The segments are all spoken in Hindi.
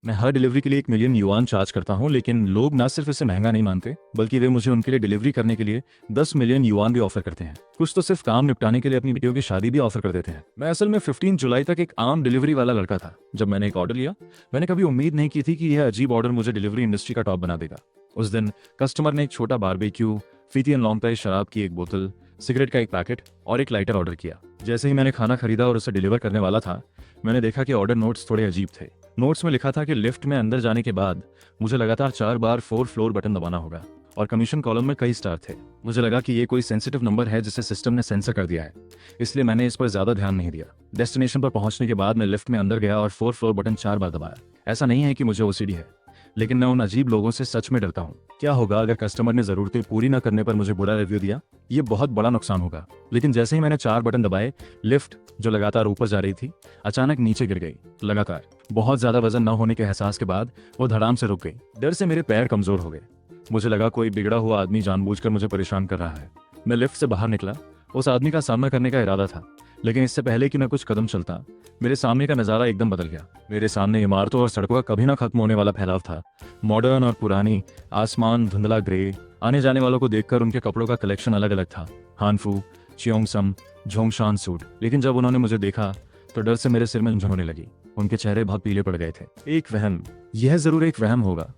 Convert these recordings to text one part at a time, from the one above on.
मैं हर डिलीवरी के लिए 1 मिलियन युआन चार्ज करता हूँ, लेकिन लोग ना सिर्फ इसे महंगा नहीं मानते बल्कि वे मुझे उनके लिए डिलीवरी करने के लिए 10 मिलियन युआन भी ऑफर करते हैं। कुछ तो सिर्फ काम निपटाने के लिए अपनी बेटियों की शादी भी ऑफर कर देते हैं। मैं असल में 15 जुलाई तक एक आम डिलीवरी वाला लड़का था। जब मैंने एक ऑर्डर लिया, मैंने कभी उम्मीद नहीं की थी कि यह अजीब ऑर्डर मुझे डिलीवरी इंडस्ट्री का टॉप बना देगा। उस दिन कस्टमर ने एक छोटा बारबेक्यू, फीतियन लॉन्गताई शराब की एक बोतल, सिगरेट का एक पैकेट और एक लाइटर ऑर्डर किया। जैसे ही मैंने खाना खरीदा और उसे डिलीवर करने वाला था, मैंने देखा कि ऑर्डर नोट्स थोड़े अजीब थे। नोट्स में लिखा था कि लिफ्ट में अंदर जाने के बाद मुझे लगातार 4 बार 4 फ्लोर बटन दबाना होगा और कमीशन कॉलम में कई स्टार थे। मुझे लगा कि ये कोई सेंसिटिव नंबर है जिसे सिस्टम ने सेंसर कर दिया है, इसलिए मैंने इस पर ज्यादा ध्यान नहीं दिया। डेस्टिनेशन पर पहुंचने के बाद मैं लिफ्ट में अंदर गया और 4 फ्लोर बटन 4 बार दबाया। ऐसा नहीं है कि मुझे ओसीडी है, लेकिन मैं उन अजीब लोगों से सच में डरता हूँ। क्या होगा अगर कस्टमर ने जरूरतें पूरी न करने पर मुझे बुरा रिव्यू दिया? ये बहुत बड़ा नुकसान होगा। लेकिन जैसे ही मैंने 4 बटन दबाए, लिफ्ट जो लगातार ऊपर जा रही थी अचानक नीचे गिर गई। लगातार बहुत ज्यादा वजन न होने के एहसास के बाद वो धड़ाम से रुक गई। डर से मेरे पैर कमजोर हो गए। मुझे लगा कोई बिगड़ा हुआ आदमी जानबूझकर मुझे परेशान कर रहा है। मैं लिफ्ट से बाहर निकला। उस आदमी का सामना करने का इरादा था, लेकिन इससे पहले कि मैं कुछ कदम चलता, मेरे सामने का नज़ारा एकदम बदल गया। मेरे सामने इमारतों और सड़कों का कभी ना खत्म होने वाला फैलाव था। मॉडर्न और पुरानी, आसमान धुंधला ग्रे। आने जाने वालों को देखकर उनके कपड़ों का कलेक्शन अलग अलग था। हानफू, चियोंगसम, झोंगशान सूट। लेकिन जब उन्होंने मुझे देखा तो डर से मेरे सिर में झुंझुन होने लगी। उनके चेहरे बहुत पीले पड़ गए थे। एक वहम, यह जरूर एक वहम होगा।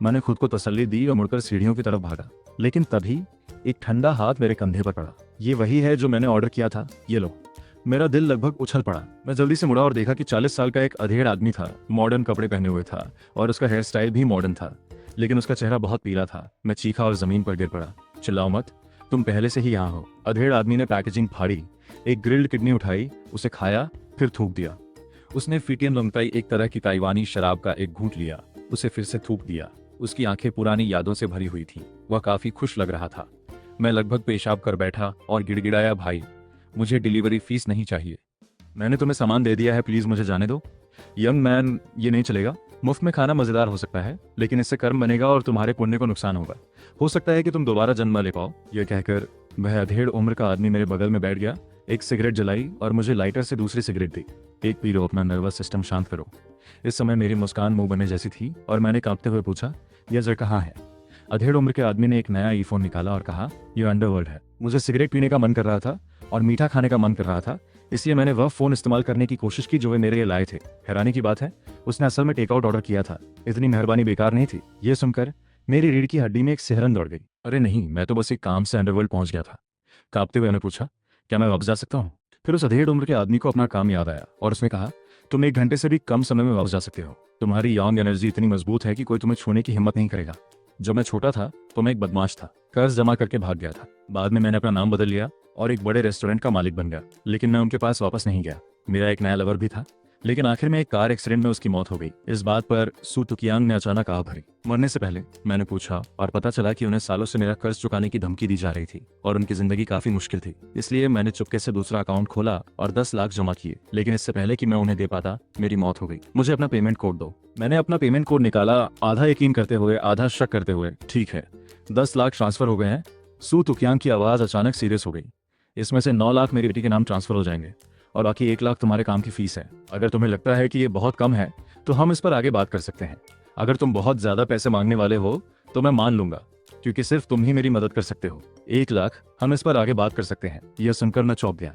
मैंने खुद को तसल्ली दी और मुड़कर सीढ़ियों की तरफ भागा। लेकिन तभी एक ठंडा हाथ मेरे कंधे पर पड़ा। ये वही है जो मैंने ऑर्डर किया था, ये लो। मेरा दिल लगभग उछल पड़ा। मैं जल्दी से मुड़ा और देखा कि 40 साल का एक अधेड़ आदमी था। मॉडर्न कपड़े पहने हुए था और उसका हेयर स्टाइल भी मॉडर्न था, लेकिन उसका चेहरा बहुत पीला था। मैं चीखा और जमीन पर गिर पड़ा। चिल्लाओ मत, तुम पहले से ही यहाँ हो। अधेड़ आदमी ने पैकेजिंग फाड़ी, एक ग्रिल्ड किडनी उठाई, उसे खाया, फिर थूक दिया। उसने फीटियन लॉन्गताई, एक तरह की ताइवानी शराब का एक घूंट लिया, उसे फिर से थूक दिया। उसकी आंखें पुरानी यादों से भरी हुई थीं। वह काफी खुश लग रहा था। मैं लगभग पेशाब कर बैठा और गिड़गिड़ाया, भाई मुझे डिलीवरी फीस नहीं चाहिए। मैंने तुम्हें सामान दे दिया है, प्लीज मुझे जाने दो। यंग मैन, ये नहीं चलेगा। मुफ्त में खाना मजेदार हो सकता है, लेकिन इससे कर्म बनेगा और तुम्हारे पुण्य को नुकसान होगा। हो सकता है कि तुम दोबारा जन्म ले पाओ। यह कहकर वह अधेड़ उम्र का आदमी मेरे बगल में बैठ गया, एक सिगरेट जलाई और मुझे लाइटर से दूसरी सिगरेट दी। एक पी लो, अपना नर्वस सिस्टम शांत करो। इस समय मेरी मुस्कान मुंह बने जैसी थी और मैंने कांपते हुए पूछा, यह जर कहाँ है? अधेड़ उम्र के आदमी ने एक नया ईफोन निकाला और कहा, यह अंडरवर्ल्ड है। मुझे सिगरेट पीने का मन कर रहा था और मीठा खाने का मन कर रहा था, इसलिए मैंने वह फोन इस्तेमाल करने की कोशिश की जो वे मेरे लिए लाए थे। हैरानी की बात है, उसने असल में टेकआउट ऑर्डर किया था। इतनी मेहरबानी बेकार नहीं थी। यह सुनकर मेरी रीढ़ की हड्डी में एक सिहरन दौड़ गई। अरे नहीं, मैं तो बस एक काम से अंडरवर्ल्ड पहुंच गया था। कांपते हुए मैंने पूछा, क्या मैं वापस जा सकता हूँ? फिर उस अधेड़ उम्र के आदमी को अपना काम याद आया और उसने कहा, तुम 1 घंटे से भी कम समय में वापस जा सकते हो। तुम्हारी यंग एनर्जी इतनी मजबूत है कि कोई तुम्हें छूने की हिम्मत नहीं करेगा। जब मैं छोटा था तो मैं एक बदमाश था, कर्ज जमा करके भाग गया था। बाद में मैंने अपना नाम बदल लिया और एक बड़े रेस्टोरेंट का मालिक बन गया। लेकिन मैं उनके पास वापस नहीं गया। मेरा एक नया लवर भी था, लेकिन आखिर में एक कार एक्सीडेंट में उसकी मौत हो गई। इस बात पर सू तुकियांग ने अचानक आह भरी। मरने से पहले मैंने पूछा और पता चला कि उन्हें सालों से मेरा कर्ज चुकाने की धमकी दी जा रही थी और उनकी जिंदगी काफी मुश्किल थी। इसलिए मैंने चुपके से दूसरा अकाउंट खोला और 10 लाख जमा किए। लेकिन इससे पहले कि मैं उन्हें दे पाता, मेरी मौत हो गई। मुझे अपना पेमेंट कोड दो। मैंने अपना पेमेंट कोड निकाला, आधा यकीन करते हुए आधा शक करते हुए। ठीक है, 10 लाख ट्रांसफर हो गए हैं। सू तुकियांग की आवाज अचानक सीरियस हो गई। इसमें से 9 लाख मेरी बेटी के नाम ट्रांसफर हो जाएंगे और बाकी 1 लाख तुम्हारे काम की फीस है। अगर तुम्हें लगता है कि ये बहुत कम है तो हम इस पर आगे बात कर सकते हैं। अगर तुम बहुत ज्यादा पैसे मांगने वाले हो तो मैं मान लूंगा, क्योंकि सिर्फ तुम ही मेरी मदद कर सकते हो। 1 लाख, हम इस पर आगे बात कर सकते हैं। यह सुनकर मैं चौंक गया।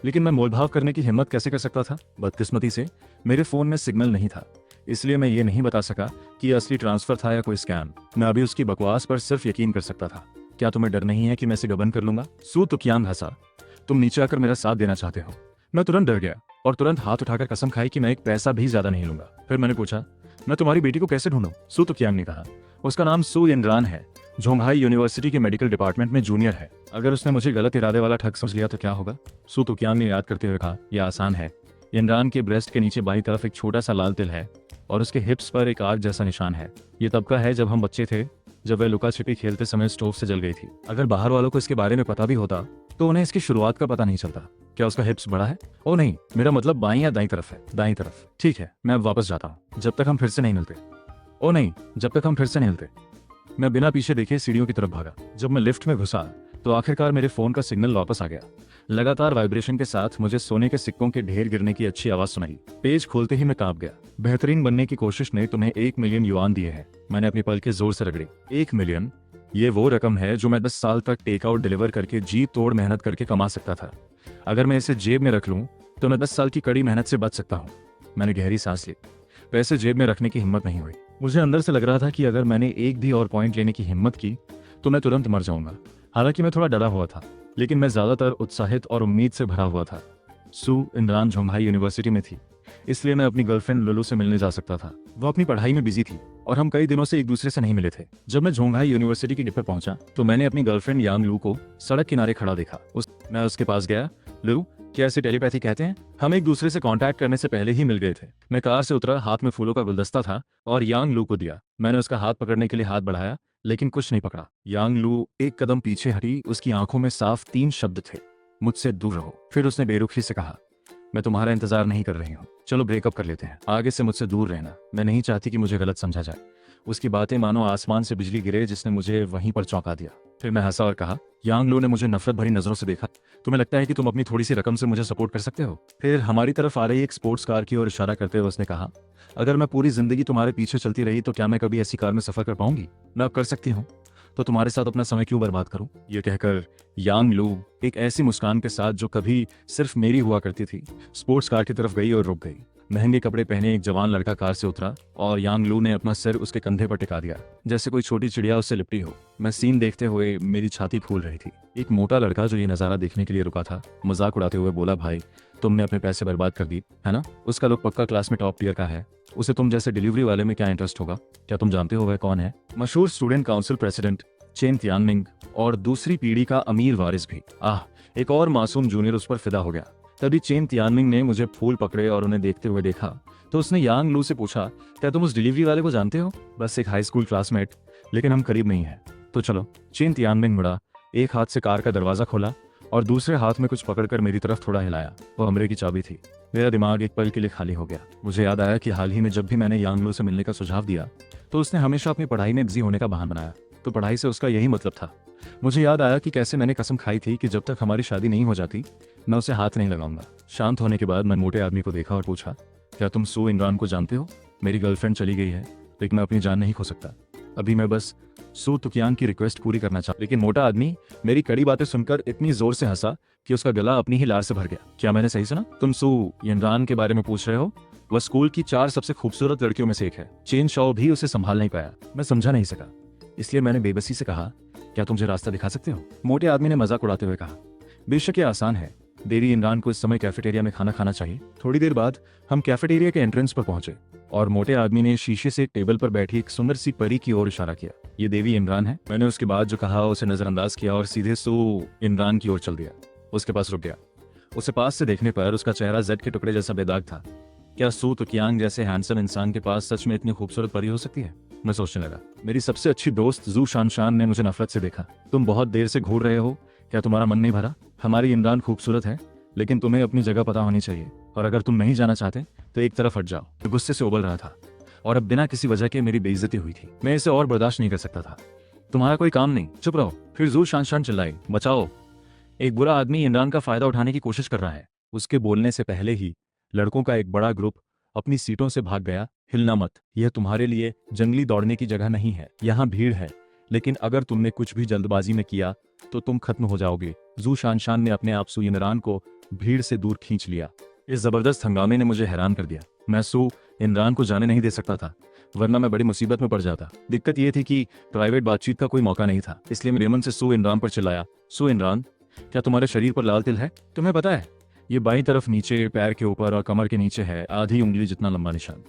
लेकिन मैं मोलभाव करने की हिम्मत कैसे कर सकता था? बदकिस्मती से मेरे फोन में सिग्नल नहीं था, इसलिए मैं ये नहीं बता सका कि यह असली ट्रांसफर था या कोई स्कैम। मैं अभी उसकी बकवास पर सिर्फ यकीन कर सकता था। क्या तुम्हें डर नहीं है कि मैं इसे गबन कर लूंगा? सू तुकियांग हंसा। तुम नीचे आकर मेरा साथ देना चाहते हो? मैं तुरंत डर गया और तुरंत हाथ उठाकर कसम खाई कि मैं एक पैसा भी ज्यादा नहीं लूंगा। फिर मैंने पूछा, मैं तुम्हारी बेटी को कैसे ढूंढूं? सू तुकियांग ने कहा, उसका नाम सू यनरान है, जोंगहाई यूनिवर्सिटी के मेडिकल डिपार्टमेंट में जूनियर है। अगर उसने मुझे गलत इरादे वाला ठग समझ लिया तो क्या होगा? सू तुकियांग ने याद करते हुए कहा, यह आसान है। यनरान के ब्रेस्ट के नीचे बाईं तरफ एक छोटा सा लाल तिल है और उसके हिप्स पर एक आग जैसा निशान है। ये तब का है जब हम बच्चे थे, जब वह लुका छिपी खेलते समय स्टोव से जल गई थी। अगर बाहर वालों को इसके बारे में पता भी होता तो उन्हें इसकी शुरुआत का पता नहीं चलता। क्या उसका हिप्स बड़ा है? ओ नहीं, मेरा मतलब बाईं या दाईं तरफ है। दाईं तरफ। ठीक है, मैं अब वापस जाता हूँ, जब तक हम फिर से नहीं मिलते। ओ नहीं, जब तक हम फिर से नहीं मिलते। मैं बिना पीछे देखे सीढ़ियों की तरफ भागा। जब मैं लिफ्ट में घुसा तो आखिरकार मेरे फोन का सिग्नल वापस आ गया। लगातार वाइब्रेशन के साथ मुझे सोने के सिक्कों के ढेर गिरने की अच्छी आवाज सुनाई। पेज खोलते ही मैं कांप गया। बेहतरीन बनने की कोशिश ने तुम्हें 1 मिलियन युआन दिए हैं। मैंने अपनी पलकें जोर से रगड़ी। 1 मिलियन? ये वो रकम है जो मैं 10 साल तक टेक आउट डिलीवर करके जी तोड़ मेहनत करके कमा सकता था। अगर मैं इसे जेब में रख लूं तो मैं 10 साल की कड़ी मेहनत से बच सकता हूँ। मैंने गहरी सांस ली। पैसे जेब में रखने की हिम्मत नहीं हुई। मुझे अंदर से लग रहा था कि अगर मैंने एक भी और पॉइंट लेने की हिम्मत की तो मैं तुरंत मर जाऊंगा। हालांकि मैं थोड़ा डरा हुआ था, लेकिन मैं ज्यादातर उत्साहित और उम्मीद से भरा हुआ था। सू इमरान झोंगहाई यूनिवर्सिटी में थी, इसलिए मैं अपनी गर्लफ्रेंड लुलू से मिलने जा सकता था। वो अपनी पढ़ाई में बिजी थी और हम कई दिनों से एक दूसरे से नहीं मिले थे। जब मैं झोंगहाई यूनिवर्सिटी की गेट पर पहुंचा तो मैंने अपनी गर्लफ्रेंड यांग लू को सड़क किनारे खड़ा देखा। मैं उसके पास गया। लू, क्या इसे टेलीपैथी कहते हैं? हम एक दूसरे से कांटेक्ट करने से पहले ही मिल गए थे। मैं कार से उतरा, हाथ में फूलों का गुलदस्ता था और यांग लू को दिया। मैंने उसका हाथ पकड़ने के लिए हाथ बढ़ाया, लेकिन कुछ नहीं पकड़ा। यांग लू एक कदम पीछे हटी। उसकी आंखों में साफ 3 शब्द थे, मुझसे दूर रहो। फिर उसने बेरुखी से कहा, मैं तुम्हारा इंतजार नहीं कर रही हूँ, चलो ब्रेकअप कर लेते हैं। आगे से मुझसे दूर रहना, मैं नहीं चाहती कि मुझे गलत समझा जाए। उसकी बातें मानो आसमान से बिजली गिरे, जिसने मुझे वहीं पर चौंका दिया। फिर मैं हंसा और कहा, यांग लू ने मुझे नफरत भरी नजरों से देखा। तुम्हें लगता है कि तुम अपनी थोड़ी सी रकम से मुझे सपोर्ट कर सकते हो? फिर हमारी तरफ आ रही एक स्पोर्ट्स कार की ओर इशारा करते हुए उसने कहा, अगर मैं पूरी जिंदगी तुम्हारे पीछे चलती रही तो क्या मैं कभी ऐसी कार में सफर कर पाऊंगी? मैं अब कर सकती हूँ, तो तुम्हारे साथ अपना समय क्यों बर्बाद करूं? ये कहकर यांग लू एक ऐसी मुस्कान के साथ जो कभी सिर्फ मेरी हुआ करती थी, स्पोर्ट्स कार की तरफ गई और रुक गई। महंगे कपड़े पहने एक जवान लड़का कार से उतरा और यांग लू ने अपना सिर उसके कंधे पर टिका दिया, जैसे कोई छोटी चिड़िया उससे लिपटी हो। मैं सीन देखते हुए मेरी छाती फूल रही थी। एक मोटा लड़का जो ये नजारा देखने के लिए रुका था, मजाक उड़ाते हुए बोला, भाई तुमने अपने पैसे बर्बाद कर दी है ना? उसका लोग पक्का क्लास में टॉप टियर का है। उसे तुम जैसे डिलीवरी वाले में क्या इंटरेस्ट होगा? क्या तुम जानते हो वह कौन है? मशहूर स्टूडेंट काउंसिल प्रेसिडेंट चेन तियानमिंग और दूसरी पीढ़ी का अमीर वारिस भी। एक और मासूम जूनियर उस पर फिदा हो गया। तभी चेन तियानमिंग ने मुझे फूल पकड़े और उन्हें देखते हुए देखा तो उसने यांग लू से पूछा, क्या तुम उस डिलीवरी वाले को जानते हो? बस एक हाई स्कूल क्लासमेट, लेकिन हम करीब नहीं हैं। तो चलो। चेन तियानमिंग मुड़ा, एक हाथ से कार का दरवाजा खोला और दूसरे हाथ में कुछ पकड़कर मेरी तरफ थोड़ा हिलाया। वो कमरे की चाबी थी। मेरा दिमाग एक पल के लिए खाली हो गया। मुझे याद आया कि हाल ही में जब भी मैंने यांग लू से मिलने का सुझाव दिया तो उसने हमेशा अपनी पढ़ाई में बिजी होने का बहाना बनाया। तो पढ़ाई से उसका यही मतलब था। मुझे याद आया कि कैसे मैंने कसम खाई थी कि जब तक हमारी शादी नहीं हो जाती मैं उसे हाथ नहीं लगाऊंगा। शांत होने के बाद मैं मोटे आदमी को देखा और पूछा, क्या तुम सू इमरान को जानते हो? मेरी गर्लफ्रेंड चली गई है, लेकिन मैं अपनी जान नहीं खो सकता। अभी मैं बस सू तुकियांग की रिक्वेस्ट पूरी करना चाहता। लेकिन मोटा आदमी मेरी कड़ी बातें सुनकर इतनी जोर से हंसा कि उसका गला अपनी ही लार से भर गया। क्या मैंने सही सुना? तुम सू इमरान के बारे में पूछ रहे हो? वह स्कूल की 4 सबसे खूबसूरत लड़कियों में से एक है। चेन शॉ भी उसे संभाल नहीं पाया। मैं समझा नहीं सका, इसलिए मैंने बेबसी से कहा, क्या तुम मुझे रास्ता दिखा सकते हो? मोटे आदमी ने मजाक उड़ाते हुए कहा, बेशक ये आसान है। देवी इमरान को इस समय कैफेटेरिया में खाना खाना चाहिए। थोड़ी देर बाद हम कैफेटेरिया के एंट्रेंस पर पहुंचे और मोटे आदमी ने शीशे से टेबल पर बैठी एक सुंदर सी परी की ओर इशारा किया। ये देवी इमरान है। मैंने उसके बाद जो कहा उसे नजरअंदाज किया और सीधे सू इमरान की ओर चल दिया। उसके पास रुक गया। उसे पास से देखने पर उसका चेहरा जेड के टुकड़े जैसा बेदाग था। क्या सू तुकियांग जैसे हैंडसम इंसान के पास सच में इतनी खूबसूरत परी हो सकती है? मैं सोचने लगा। मेरी सबसे अच्छी दोस्त जू शानशान ने मुझे नफरत से देखा। तुम बहुत देर से घूर रहे हो, क्या तुम्हारा मन नहीं भरा? हमारी इमरान खूबसूरत है, लेकिन तुम्हें अपनी जगह पता होनी चाहिए, और अगर तुम नहीं जाना चाहते तो एक तरफ हट जाओ। तो गुस्से से उबल रहा था और अब बिना किसी वजह के मेरी बेइज्जती हुई थी। मैं इसे और बर्दाश्त नहीं कर सकता था। तुम्हारा कोई काम नहीं, चुप रहो। फिर जू शानशान चिल्लाई, बचाओ, एक बुरा आदमी इमरान का फायदा उठाने की कोशिश कर रहा है। उसके बोलने से पहले ही लड़कों का एक बड़ा ग्रुप अपनी सीटों से भाग गया। हिलना मत, यह तुम्हारे लिए जंगली दौड़ने की जगह नहीं है। यहाँ भीड़ है, लेकिन अगर तुमने कुछ भी जल्दबाजी में किया तो तुम खत्म हो जाओगे। जू शानशान ने अपने आप सू इमरान को भीड़ से दूर खींच लिया। इस जबरदस्त हंगामे ने मुझे हैरान कर दिया। मैं सू इमरान को जाने नहीं दे सकता था, वरना मैं बड़ी मुसीबत में पड़ जाता। दिक्कत यह थी कि प्राइवेट बातचीत का कोई मौका नहीं था, इसलिए मैं रेमन से सू इमरान पर चिल्लाया, सू इमरान, क्या तुम्हारे शरीर पर लाल तिल है? तुम्हें पता है, ये बाईं तरफ नीचे पैर के ऊपर और कमर के नीचे है, आधी उंगली जितना लंबा निशान।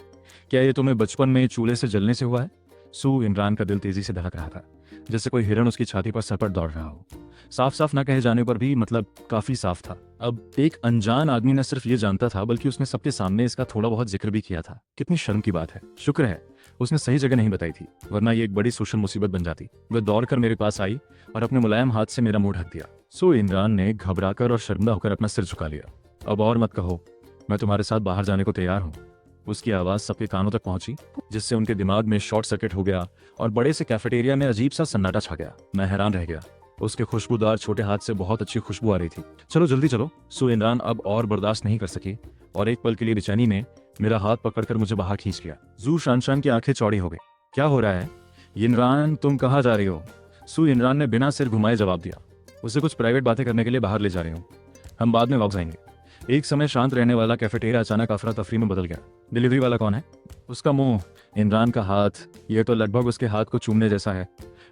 क्या ये तुम्हें बचपन में चूल्हे से जलने से हुआ है? सू इमरान का दिल तेजी से धड़क रहा था, जैसे कोई हिरण उसकी छाती पर सर पर दौड़ रहा हो। साफ साफ न कहे जाने पर भी मतलब काफी साफ था। अब एक अनजान आदमी न सिर्फ ये जानता था, बल्कि उसने सबके सामने इसका थोड़ा बहुत जिक्र भी किया था। कितनी शर्म की बात है। शुक्र है उसने सही जगह नहीं बताई थी, वरना ये एक बड़ी सोशल मुसीबत बन जाती। वह दौड़कर मेरे पास आई और अपने मुलायम हाथ से मेरा मुंह ढक दिया। सू इमरान ने घबराकर और शर्मिंदा होकर अपना सिर झुका लिया। अब और मत कहो, मैं तुम्हारे साथ बाहर जाने को तैयार हूँ। उसकी आवाज सबके कानों तक पहुंची, जिससे उनके दिमाग में शॉर्ट सर्किट हो गया और बड़े से कैफेटेरिया में अजीब सा सन्नाटा छा गया। मैं हैरान रह गया। उसके खुशबूदार छोटे हाथ से बहुत अच्छी खुशबू आ रही थी। चलो जल्दी चलो। सो इमरान अब और बर्दाश्त नहीं कर सकी और एक पल के लिए बेचैनी में मेरा हाथ पकड़कर मुझे बाहर खींच लिया। जू शान की आंखें चौड़ी हो गई। क्या हो रहा है इमरान, तुम कहाँ जा रही हो? सू इमरान ने बिना सिर घुमाए जवाब दिया। उसे कुछ प्राइवेट बातें करने के लिए बाहर ले जा रही हूँ, हम बाद में वापस आएंगे। एक समय शांत रहने वाला कैफेटेरिया अचानक अफरा तफरी में बदल गया। डिलीवरी वाला कौन है? उसका मुंह, इमरान का हाथ, यह तो लगभग उसके हाथ को चूमने जैसा है।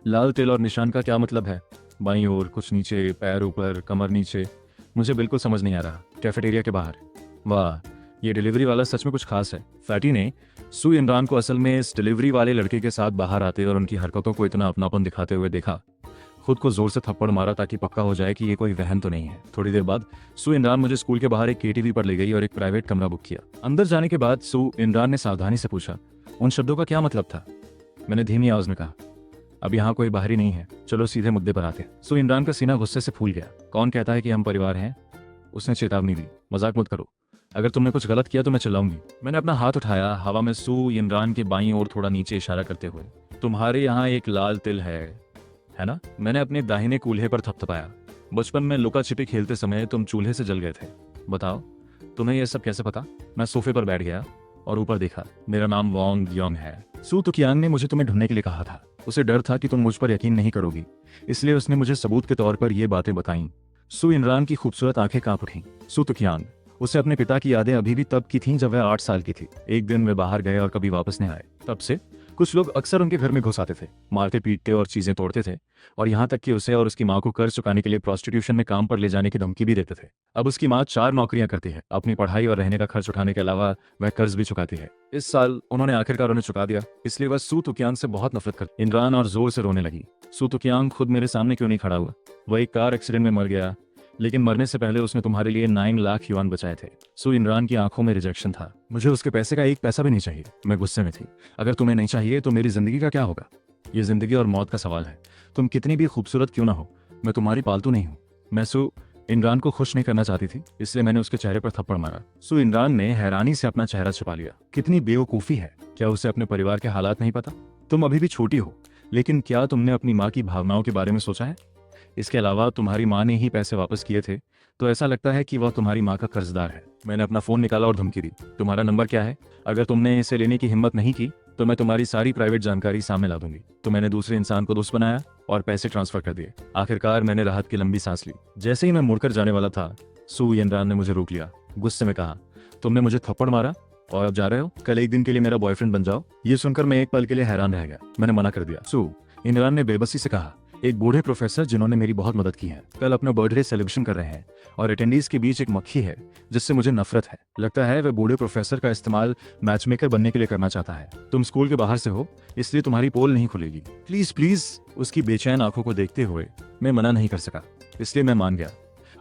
लाल तिल और निशान का क्या मतलब है? बाईं ओर, कुछ नीचे, पैर ऊपर, कमर नीचे, मुझे बिल्कुल समझ नहीं आ रहा। कैफेटेरिया के बाहर, वाह, ये डिलीवरी वाला सच में कुछ खास है। फैटी ने सू इमरान को असल में इस डिलीवरी वाले लड़के के साथ बाहर आते और उनकी हरकतों को इतना अपनापन दिखाते हुए देखा। खुद को जोर से थप्पड़ मारा ताकि पक्का हो जाए कि ये कोई वहम तो नहीं है। थोड़ी देर बाद सू इमरान मुझे स्कूल के बाहर एक केटीवी पर ले गई और एक प्राइवेट कमरा बुक किया। अंदर जाने के बाद सू इमरान ने सावधानी से पूछा, उन शब्दों का क्या मतलब था? मैंने धीमी आवाज में कहा, अब यहाँ कोई बाहरी नहीं है, चलो सीधे मुद्दे पर आते। सो इमरान का सीना गुस्से से फूल गया। कौन कहता है कि हम परिवार हैं? उसने चेतावनी दी, मजाक मत करो, अगर तुमने कुछ गलत किया तो मैं चिल्लाऊंगी। मैंने अपना हाथ उठाया, हवा में सू इमरान के बाईं ओर थोड़ा नीचे इशारा करते हुए। तुम्हारे यहाँ एक लाल तिल है ना? मैंने अपने दाहिने कूल्हे पर थपथपाया। बचपन में लुका छिपी खेलते समय तुम चूल्हे से जल गए थे। बताओ, तुम्हें यह सब कैसे पता? मैं सोफे पर बैठ गया और ऊपर देखा। मेरा नाम वोंग योंग है। सू तुकियांग ने मुझे तुम्हें ढूंढने के लिए कहा था। उसे डर था कि तुम मुझ पर यकीन नहीं करोगी, इसलिए उसने मुझे सबूत के तौर पर ये बातें बताईं। सू इमरान की खूबसूरत आंखें कांप उठीं। सू तुकियांग, उसे अपने पिता की यादें अभी भी तब की थीं जब वह 8 साल की थी। एक दिन वे बाहर गए और कभी वापस नहीं आए। तब से कुछ लोग अक्सर उनके घर में घुस आते थे, मारते पीटते और चीजें तोड़ते थे, और यहाँ तक कि उसे और उसकी माँ को कर्ज चुकाने के लिए प्रोस्टिट्यूशन में काम पर ले जाने की धमकी भी देते थे। अब उसकी माँ 4 नौकरियां करती है, अपनी पढ़ाई और रहने का खर्च उठाने के अलावा वह कर्ज भी चुकाती है। इस साल उन्होंने आखिरकार उन्हें चुका दिया, इसलिए वह सू तुकियांग से बहुत नफरत करती। इमरान और जोर से रोने लगी। सू तुकियांग खुद मेरे सामने क्यों नहीं खड़ा हुआ? वह एक कार एक्सीडेंट में मर गया, लेकिन मरने से पहले उसने तुम्हारे लिए 9 लाख युआन बचाए थे। सो इमरान की आंखों में रिजेक्शन था। मुझे उसके पैसे का एक पैसा भी नहीं चाहिए। मैं गुस्से में थी। अगर तुम्हें नहीं चाहिए तो मेरी जिंदगी का क्या होगा? ये जिंदगी और मौत का सवाल है। तुम कितनी भी खूबसूरत क्यों ना हो, मैं तुम्हारी पालतू नहीं हूँ। मैं सू इमरान को खुश नहीं करना चाहती थी, इसलिए मैंने उसके चेहरे पर थप्पड़ मारा। सो इमरान ने हैरानी से अपना चेहरा छुपा लिया। कितनी बेवकूफ़ी है, क्या उसे अपने परिवार के हालात नहीं पता? तुम अभी भी छोटी हो, लेकिन क्या तुमने अपनी माँ की भावनाओं के बारे में सोचा है? इसके अलावा तुम्हारी माँ ने ही पैसे वापस किए थे, तो ऐसा लगता है कि वह तुम्हारी माँ का कर्जदार है। मैंने अपना फोन निकाला और धमकी दी, तुम्हारा नंबर क्या है? अगर तुमने इसे लेने की हिम्मत नहीं की तो मैं तुम्हारी सारी प्राइवेट जानकारी सामने ला दूंगी। तो मैंने दूसरे इंसान को दोस्त बनाया और पैसे ट्रांसफर कर दिए। आखिरकार मैंने राहत की लंबी सांस ली। जैसे ही मैं मुड़कर जाने वाला था, सू इमरान ने मुझे रोक लिया। गुस्से में कहा, तुमने मुझे थप्पड़ मारा और अब जा रहे हो? कल एक दिन के लिए मेरा बॉयफ्रेंड बन जाओ। ये सुनकर मैं एक पल के लिए हैरान रह गया। मैंने मना कर दिया। सू, इमरान ने बेबसी से कहा, एक बूढ़े प्रोफेसर जिन्होंने मेरी बहुत मदद की है, कल अपना बर्थडे सेलिब्रेशन कर रहे हैं और अटेंडीज के बीच एक मक्खी है जिससे मुझे नफरत है। लगता है वह बूढ़े प्रोफेसर का इस्तेमाल मैचमेकर बनने के लिए करना चाहता है। तुम स्कूल के बाहर से हो, इसलिए तुम्हारी पोल नहीं खुलेगी। Please please. उसकी बेचैन आंखों को देखते हुए मैं मना नहीं कर सका, इसलिए मैं मान गया।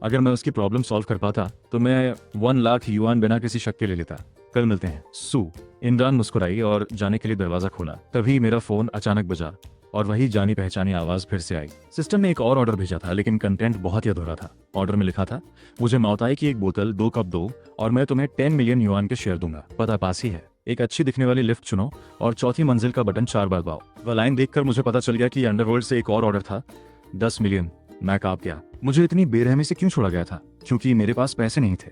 अगर मैं उसकी प्रॉब्लम सॉल्व कर पाता तो मैं 1 लाख युआन बिना किसी शक के ले लेता। कल मिलते हैं। सू इमरान मुस्कुराई और जाने के लिए दरवाजा खोला। तभी मेरा फोन अचानक बजा और वही जानी पहचानी आवाज फिर से आई। सिस्टम ने एक और ऑर्डर भेजा था, लेकिन कंटेंट बहुत ही अधूरा था। ऑर्डर में लिखा था, मुझे मौताई की एक बोतल, 2 कप दो और मैं तुम्हें 10 मिलियन युआन के शेयर दूंगा। पता पास ही है। एक अच्छी दिखने वाली लिफ्ट चुनो और चौथी मंजिल का बटन 4 बार दबाओ। वह लाइन देखकर मुझे पता चल गया कि अंडरवर्ल्ड से एक और ऑर्डर था, 10 मिलियन। मैं कांप गया। मुझे इतनी बेरहमी से क्यों छोड़ा गया था? क्योंकि मेरे पास पैसे नहीं थे।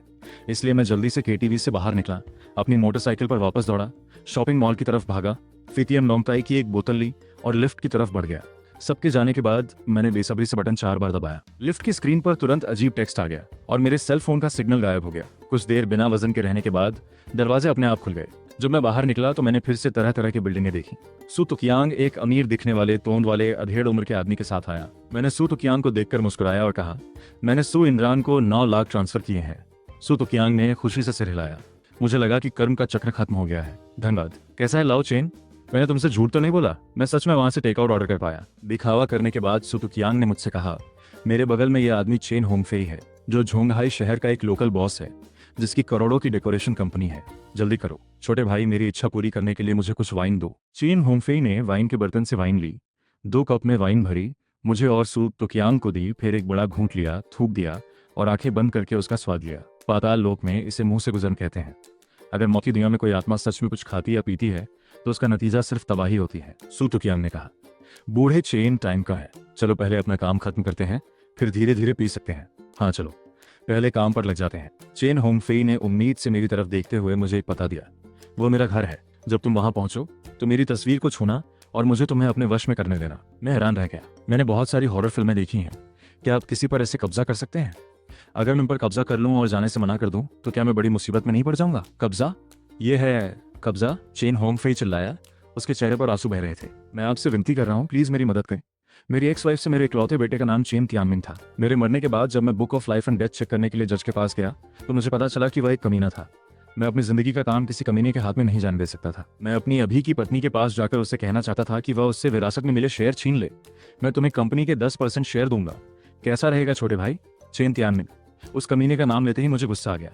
इसलिए मैं जल्दी से केटीवी से बाहर निकला, अपनी मोटरसाइकिल पर वापस दौड़ा, शॉपिंग मॉल की तरफ भागा, फितियम लोंगताई की एक बोतल ली और लिफ्ट की तरफ बढ़ गया। सबके जाने के बाद मैंने बेसब्री से बटन 4 बार दबाया। लिफ्ट की स्क्रीन पर तुरंत अजीब टेक्स्ट आ गया और मेरे सेल फोन का सिग्नल गायब हो गया। कुछ देर बिना वजन के रहने के बाद दरवाजे अपने आप खुल गए। जब मैं बाहर निकला तो मैंने फिर से तरह तरह की बिल्डिंगें देखी। सू तुकियांग एक अमीर दिखने वाले, तोंद वाले, अधेड़ उम्र के आदमी के साथ आया। मैंने सू तुकियांग को देखकर मुस्कुराया और कहा, मैंने सू इमरान को 9 लाख ट्रांसफर किए हैं। सू तुकियांग ने खुशी से सिर हिलाया। मुझे लगा कि कर्म का चक्र खत्म हो गया है। धन्यवाद। कैसा है लाओ चेन? मैंने तुमसे झूठ तो नहीं बोला। मैं सच में वहां से टेकआउट ऑर्डर कर पाया। दिखावा करने के बाद सू तुकियांग ने मुझसे कहा, मेरे बगल में यह आदमी चेन होंगफेई है, जो झोंगहाई शहर का एक लोकल बॉस है, जिसकी करोड़ों की डेकोरेशन कंपनी है। जल्दी करो छोटे भाई, मेरी इच्छा पूरी करने के लिए मुझे कुछ वाइन दो। चेन होंगफेई ने वाइन के बर्तन से वाइन ली, 2 कप में वाइन भरी, मुझे और सू तुकियांग को दी, फिर एक बड़ा घूंट लिया, थूक दिया और आंखें बंद करके उसका स्वाद लिया। पाताल लोक में इसे मुंह से गुजरन कहते हैं। अगर मौती दुनिया में कोई आत्मा सच में कुछ खाती या पीती है तो उसका नतीजा सिर्फ तबाही होती है। सू तुकियांग ने कहा। बूढ़े चेन टाइम का है। चलो पहले अपना काम खत्म करते हैं, फिर धीरे धीरे पी सकते हैं। हाँ चलो, पहले काम पर लग जाते हैं। चेन होंगफेई ने उम्मीद से मेरी तरफ देखते हुए मुझे एक पता दिया। वो मेरा घर है। जब तुम वहां पहुंचो तो मेरी तस्वीर को छूना और मुझे तुम्हें अपने वश में करने देना। मैं हैरान रह गया। मैंने बहुत सारी हॉरर फिल्में देखी हैं। क्या आप किसी पर ऐसे कब्जा कर सकते हैं? अगर मैं उन पर कब्जा कर लूं और जाने से मना कर दूं तो क्या मैं बड़ी मुसीबत में नहीं पड़ जाऊंगा? कब्जा? ये है कब्जा? चेन होंगफेई चिल्लाया। उसके चेहरे पर आंसू बह रहे थे। मैं आपसे विनती कर रहा हूँ, प्लीज मेरी मदद करें। मेरी एक्स वाइफ से मेरे इकलौते बेटे का नाम चेन तियानमिन था। मेरे मरने के बाद जब मैं book of life and death check करने के लिए जज के पास गया तो मुझे पता चला कि वह एक कमीना था। मैं अपनी जिंदगी का काम किसी कमीने के हाथ में नहीं जाने दे सकता था। मैं अपनी अभी की पत्नी के पास जाकर उससे कहना चाहता था कि वह उससे विरासत में मिले शेयर छीन ले। मैं तुम्हें कंपनी के 10% शेयर दूंगा। कैसा रहेगा छोटे भाई? चेन तियानमिन। उस कमीने का नाम लेते ही मुझे गुस्सा आ गया।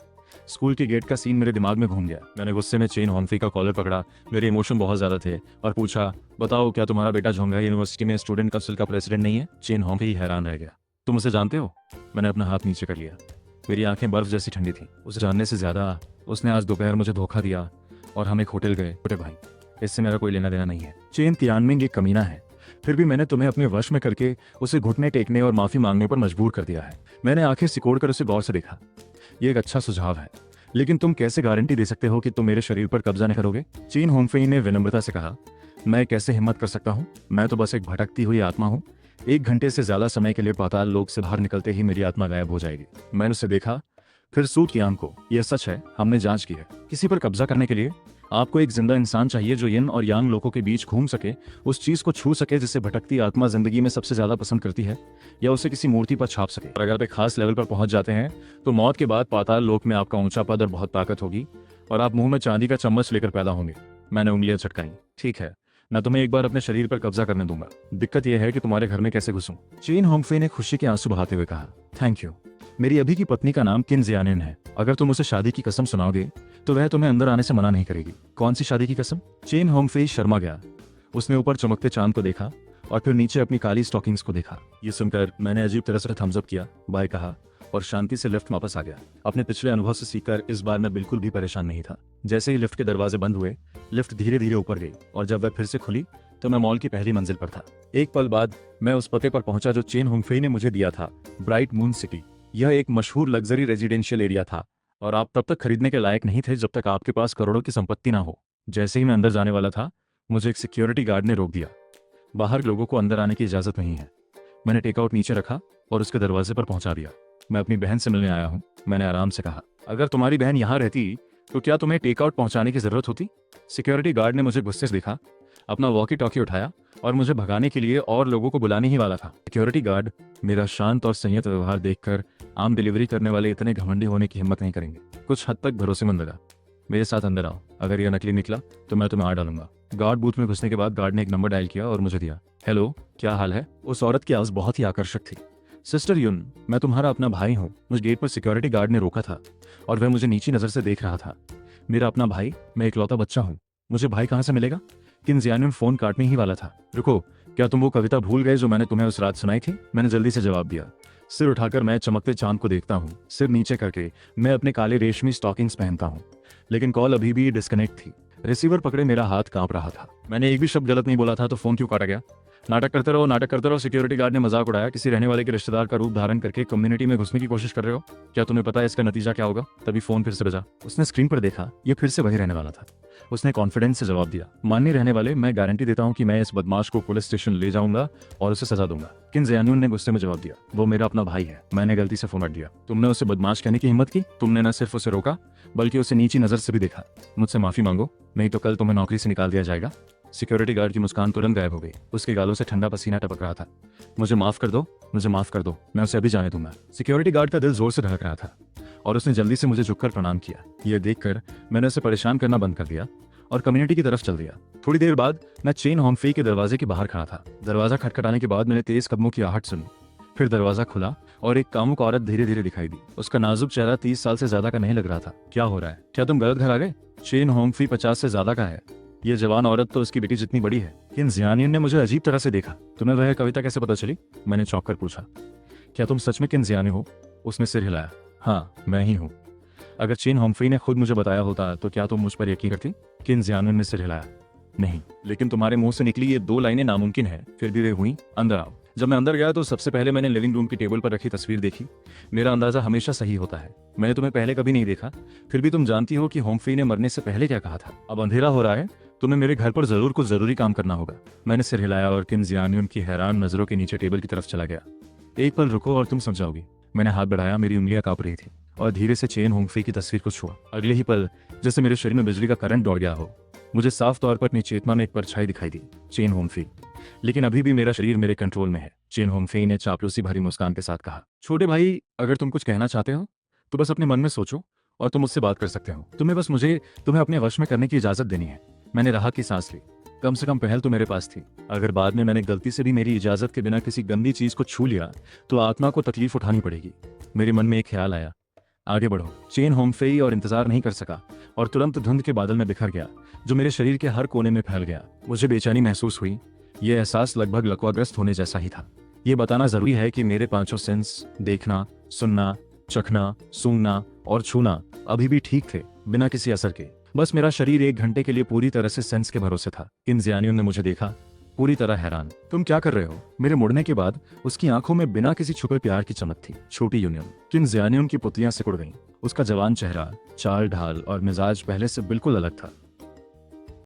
स्कूल के गेट का सीन मेरे दिमाग में घूम गया। मैंने गुस्से में चेन होंगफेई का कॉलर पकड़ा। मेरे इमोशन बहुत ज्यादा थे और पूछा, बताओ क्या तुम्हारा बेटा झोंगा यूनिवर्सिटी में स्टूडेंट काउंसिल का प्रेसिडेंट नहीं है? चेन होंगफेई हैरान रह गया। तुम उसे जानते हो? मैंने अपना हाथ नीचे कर लिया। मेरी आंखें बर्फ जैसी ठंडी थी। उसे जानने से ज्यादा उसने आज दोपहर मुझे धोखा दिया और हम एक होटल गए। छोटे भाई, इससे मेरा कोई लेना देना नहीं है। चेन तियानमिन एक कमीना है, फिर भी मैंने तुम्हें अपने वश में करके उसे घुटने टेकने और माफी मांगने पर मजबूर कर दिया है। मैंने आंखें सिकोड़कर उसे गौर से देखा। ये एक अच्छा सुझाव है, लेकिन तुम कैसे गारंटी दे सकते हो कि तुम मेरे शरीर पर कब्जा नहीं करोगे? चेन होंगफेई ने विनम्रता से कहा। मैं कैसे हिम्मत कर सकता हूँ? मैं तो बस एक भटकती हुई आत्मा हूँ। 1 घंटे से ज्यादा समय के लिए पाताल लोक से बाहर निकलते ही मेरी आत्मा गायब हो जाएगी। मैंने उसे देखा, फिर सूट की आंख को। यह सच है, हमने जांच की है। किसी पर कब्जा करने के लिए आपको एक जिंदा इंसान चाहिए जो यिन और यांग लोगों के बीच घूम सके, उस चीज को छू सके जिसे भटकती आत्मा जिंदगी में सबसे ज्यादा पसंद करती है, या उसे किसी मूर्ति पर छाप सके। और अगर आप एक खास लेवल पर पहुंच जाते हैं तो मौत के बाद पाताल लोक में आपका ऊंचा पद और बहुत ताकत होगी और आप मुंह में चांदी का चम्मच लेकर पैदा होंगे। मैंने उंगलियां झटकाई। ठीक है, मैं तुम्हें एक बार अपने शरीर पर कब्जा करने दूंगा। दिक्कत यह है कि तुम्हारे घर में कैसे घुसूं? चेन होंगफेई ने खुशी के आंसू बहाते हुए कहा। Thank you. मेरी अभी की पत्नी का नाम किन जियानिन है। अगर तुम उसे शादी की कसम सुनाओगे तो वह तुम्हें अंदर आने से मना नहीं करेगी। कौन सी शादी की कसम? चेन होंगफेई शर्मा गया। उसने ऊपर चमकते चांद को देखा और फिर नीचे अपनी काली स्टॉकिंग्स को देखा। ये सुनकर मैंने अजीब तरह से थम्स अप किया, बाय कहा और शांति से लिफ्ट वापस आ गया। अपने पिछले अनुभव से सीखकर इस बार मैं बिल्कुल भी परेशान नहीं था। जैसे ही लिफ्ट के दरवाजे बंद हुए, लिफ्ट धीरे धीरे ऊपर गई और जब वह फिर से खुली तो मैं मॉल की पहली मंजिल पर था। एक पल बाद मैं उस पते पर पहुंचा जो चेन होंगफेई ने मुझे दिया था, ब्राइट मून सिटी। यह एक मशहूर लग्जरी रेजिडेंशियल एरिया था और आप तब तक खरीदने के लायक नहीं थे जब तक आपके पास करोड़ों की संपत्ति ना हो। जैसे ही मैं अंदर जाने वाला था, मुझे एक सिक्योरिटी गार्ड ने रोक दिया। बाहर लोगों को अंदर आने की इजाजत नहीं है। मैंने टेकआउट नीचे रखा और उसके दरवाजे पर पहुंचा दिया। मैं अपनी बहन से मिलने आया हूँ, मैंने आराम से कहा। अगर तुम्हारी बहन यहाँ रहती तो क्या तुम्हें टेकआउट पहुंचाने की जरूरत होती? सिक्योरिटी गार्ड ने मुझे गुस्से से देखा, अपना वॉकी टॉकी उठाया और मुझे भगाने के लिए और लोगों को बुलाने ही वाला था। सिक्योरिटी गार्ड मेरा शांत और संयत व्यवहार देखकर आम डिलीवरी करने वाले इतने घमंडी होने की हिम्मत नहीं करेंगे। कुछ हद तक भरोसेमंद लगा। मेरे साथ अंदर आओ, अगर यह नकली निकला तो मैं तुम्हें मार डालूंगा। गार्ड बूथ में घुसने के बाद गार्ड ने एक नंबर डायल किया और मुझे दिया। हेलो, क्या हाल है? उस औरत की आवाज बहुत ही आकर्षक थी। सिस्टर युन, मैं तुम्हारा अपना भाई हूँ। मुझे गेट पर सिक्योरिटी गार्ड ने रोका था और वह मुझे नीची नजर से देख रहा था। मेरा अपना भाई? मैं इकलौता बच्चा हूँ, मुझे भाई कहाँ से मिलेगा? किन जियानिन फोन काटने ही वाला था। रुको, क्या तुम वो कविता भूल गए जो मैंने तुम्हें उस रात सुनाई थी? मैंने जल्दी से जवाब दिया। सिर उठाकर मैं चमकते चांद को देखता हूँ। सिर नीचे करके मैं अपने काले रेशमी स्टॉकिंग्स पहनता हूँ, लेकिन कॉल अभी भी डिस्कनेक्ट थी। रिसीवर पकड़े मेरा हाथ कांप रहा था। मैंने एक भी शब्द गलत नहीं बोला था तो फोन क्यों काटा गया? नाटक करते रहो, नाटक करते रहो। सिक्योरिटी गार्ड ने मजाक उड़ाया। किसी रहने वाले के रिश्तेदार का रूप धारण करके कम्युनिटी में घुसने की कोशिश कर रहे हो? क्या तुम्हें पता है इसका नतीजा क्या होगा? तभी फोन फिर से बजा। उसने स्क्रीन पर देखा, ये फिर से वही रहने वाला था। उसने कॉन्फिडेंस से जवाब दिया। माननीय रहने वाले, मैं गारंटी देता हूँ कि मैं इस बदमाश को पुलिस स्टेशन ले जाऊंगा और उसे सजा दूंगा। किन जियानिन ने गुस्से में जवाब दिया। वो मेरा अपना भाई है, मैंने गलती से फोन काट दिया। तुमने उसे बदमाश कहने की हिम्मत की? तुमने न सिर्फ उसे रोका बल्कि उसे नीची नजर से भी देखा। मुझसे माफी मांगो, नहीं तो कल तुम्हें नौकरी से निकाल दिया जाएगा। सिक्योरिटी गार्ड की मुस्कान तुरंत गायब हो गई। उसके गालों से ठंडा पसीना टपक रहा था। मुझे माफ कर दो, मुझे माफ कर दो, मैं उसे अभी जाने दूंगा। सिक्योरिटी गार्ड का दिल जोर से धड़क रहा था और उसने जल्दी से मुझे झुककर प्रणाम किया। यह देखकर मैंने उसे परेशान करना बंद कर दिया और कम्युनिटी की तरफ चल दिया। थोड़ी देर बाद मैं चेन होंगफेई के दरवाजे के बाहर खड़ा था। दरवाजा खटखटाने के बाद मैंने तेज कदमों की आहट सुनी। फिर दरवाजा खुला और एक कामुक औरत धीरे धीरे दिखाई दी। उसका नाजुक चेहरा 30 साल से ज्यादा का नहीं लग रहा था। क्या हो रहा है? क्या तुम गलत घर आ गए? चेन होंगफेई 50 से ज्यादा का है। ये जवान औरत तो उसकी बेटी जितनी बड़ी है। किन जियानिन ने मुझे अजीब तरह से देखा। तुम्हें वह कविता कैसे पता चली? मैंने चौंक कर पूछा। क्या तुम सच में किन जियानिन हो? उसने सिर हिलाया। हाँ, मैं ही हूँ। अगर चेन होंगफेई ने खुद मुझे बताया होता तो क्या तुम मुझ पर यकीन करती? किन जियानिन ने सिर हिलाया। नहीं, लेकिन तुम्हारे मुंह से निकली ये 2 लाइनें नामुमकिन है। फिर भी वे हुई। अंदर आओ। जब मैं अंदर गया तो सबसे पहले मैंने लिविंग रूम की टेबल पर रखी तस्वीर देखी। मेरा अंदाजा हमेशा सही होता है। मैंने तुम्हें पहले कभी नहीं देखा, फिर भी तुम जानती हो कि होमफेई ने मरने से पहले क्या कहा था। अब अंधेरा हो रहा है, तुम्हें मेरे घर पर जरूर कुछ जरूरी काम करना होगा। मैंने सिर हिलाया और किम जियान्युन की हैरान नजरों के नीचे टेबल की तरफ चला गया। एक पल रुको और तुम समझाओगी। मैंने हाथ बढ़ाया, मेरी उंगलियां कांप रही थी और धीरे से चेन होमफेई की तस्वीर को छुआ। अगले ही पल जैसे मेरे शरीर में बिजली का करंट दौड़ गया हो। मुझे साफ तौर पर अपनी चेतना में एक परछाई दिखाई दी, चेन होमफेई। लेकिन अभी भी मेरा शरीर मेरे कंट्रोल में है। चेन होमफेई ने चापलूसी भरी मुस्कान के साथ कहा, छोटे भाई, अगर तुम कुछ कहना चाहते हो तो बस अपने मन में सोचो और तुम मुझसे बात कर सकते हो। तुम्हें अपने वश में करने की इजाजत देनी है। मैंने राहत की सांस ली। कम से कम पहल तो मेरे पास थी। अगर बाद में मैंने गलती से भी मेरी इजाजत के बिना किसी गंदी चीज को छू लिया तो आत्मा को तकलीफ उठानी पड़ेगी। मेरे मन में एक ख्याल आया, आगे बढ़ो। चेन होमफेई और इंतजार नहीं कर सका और तुरंत धुंध के बादल में बिखर गया, जो मेरे शरीर के हर कोने में फैल गया। मुझे बेचैनी महसूस हुई। यह एहसास लगभग लकवाग्रस्त होने जैसा ही था। यह बताना जरूरी है कि मेरे पांचों सेंस, देखना, सुनना, चखना, सूंघना और छूना, अभी भी ठीक थे, बिना किसी असर के। बस मेरा शरीर 1 घंटे के लिए पूरी तरह से सेंस के भरोसे था। किम जियान्युन ने मुझे देखा, पूरी तरह हैरान। तुम क्या कर रहे हो? मेरे मुड़ने के बाद उसकी आंखों में बिना किसी छुपे प्यार की चमक थी। छोटी यूनियन। किम जियान्युन की पुतलियां सिकुड़ गईं। उसका जवान चेहरा, चाल ढाल और मिजाज पहले से बिल्कुल अलग था।